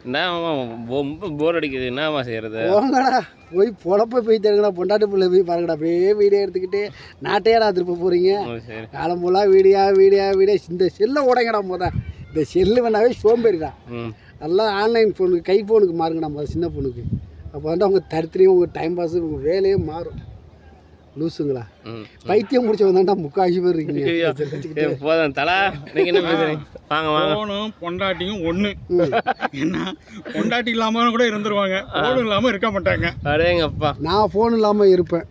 என்னம்மா ரொம்ப போர் அடிக்குது, என்னம்மா செய்கிறது? போங்கடா போய் பொழப்ப போய் தருங்கடா, பொண்டாட்டி பிள்ளை போய் பாருங்கடா. அப்படியே வீடியோ எடுத்துக்கிட்டு நாட்டையாடா திருப்ப போகிறீங்க. சரி. காலம் ஃபுல்லாக வீடியோ இந்த செல்லை உடைங்கடா இந்த செல்லு வேணாவே சோம்பேறிடா. நல்லா ஆன்லைன் ஃபோனுக்கு கை ஃபோனுக்கு மாறுங்கடா சின்ன ஃபோனுக்கு. அப்போ வந்து அவங்க தடுத்துலையும் உங்கள் டைம் பாஸ் உங்கள் வேலையே மாறும். லூசுங்களா பைத்தியம் முடிச்சவங்க தான்டா முக்காசி பேர் இருக்கீங்க. போதும் தலா, நீங்கள் என்ன பேசுகிறீங்க? ஃபோனும் பொண்டாட்டியும் ஒன்று. என்ன பொண்டாட்டி இல்லாமல் கூட இருந்துருவாங்க, ஃபோனும் இல்லாமல் இருக்க மாட்டாங்க. அடேங்கப்பா. நான் ஃபோன் இல்லாமல் இருப்பேன்,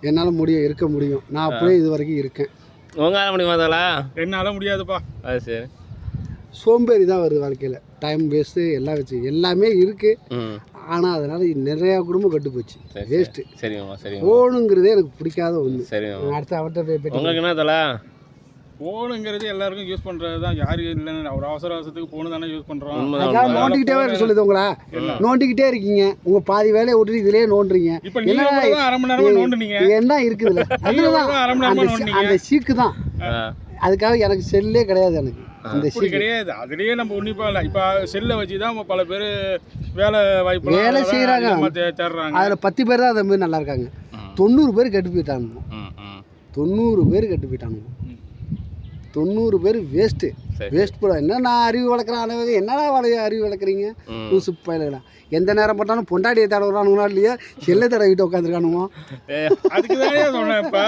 என்னால் இருக்க முடியும். நான் அப்படியே இது வரைக்கும் இருக்கேன். உங்களால் முடியுமா தலா? என்னால் முடியாதுப்பா. அது சரி. சோம்பேறி தான் வருது வாழ்க்கையில். டைம் வேஸ்ட்டு எல்லாம் வச்சு எல்லாமே இருக்குது. ஆனால் அதனால் நிறையா குடும்பம் கட்டு போச்சு. வேஸ்ட்டு. சரிம்மா சரி. ஃபோனுங்கிறதே எனக்கு பிடிக்காத ஒன்று. சரிம்மா. அடுத்த அவர்கிட்ட உங்களுக்கு என்ன தலா? ஃபோனுங்கிறது எல்லாருக்கும் யூஸ் பண்ணுறது தான். யாரு இல்லைன்னு ஒரு அவசரத்துக்கு ஃபோனு தானே யூஸ் பண்ணுறோம். நோண்டிக்கிட்டே இருக்க சொல்லுது உங்களா? நோண்டிக்கிட்டே இருக்கீங்க. உங்கள் பாதி வேலையை விட்டுட்டு இதிலே நோண்டுறீங்க. இப்போ நீங்கள் அரை மணி நேரமாக நோண்டுனீங்க. என்ன இருக்குதுல்ல அந்த சீக்கு தான். அதுக்காக எனக்கு செல்லே கிடையாது. எனக்கு அந்த அப்படி கிடையாது. அதுலேயே நம்ம உன்னிப்பாக இல்லை. இப்போ செல்லை வச்சு தான் பல பேர் வேலை வாய்ப்பு வேலை செய்கிறாங்க. தேடுறாங்க. அதில் 10 பேர் தான் அந்த மாதிரி நல்லா இருக்காங்க. 90 பேர் கெட்டு போயிட்டானுங்க. 90 பேர் கெட்டு போயிட்டானுங்க. 90 பேர் வேஸ்ட்டு. வேஸ்ட் போட என்ன நான் அறிவு வளர்க்குறேன். என்னடா அறிவு வளர்க்குறீங்க? லூசு பயிலா. எந்த நேரம் போட்டாலும் பொண்டாட்டியை தட விடுறானுங்களா இல்லையா? செல்லை தடவிட்டு உட்காந்துருக்கானுங்க. அதுக்கு தானே சொன்னேன். இப்போ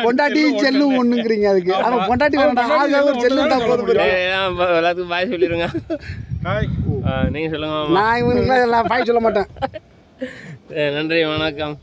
பொண்டாட்டியும் செல்லும் ஒண்ணுங்கிறீங்க. அதுக்கு அவன் பொண்டாட்டி வேண்டாம், செல்லு தான் போதும். எல்லாத்துக்கும் பாய் சொல்லிடுங்க. நீங்கள் சொல்லுங்க. நான் இவனுக்குலாம் எல்லாம் பாய் சொல்ல மாட்டேன். நன்றி, வணக்கம்.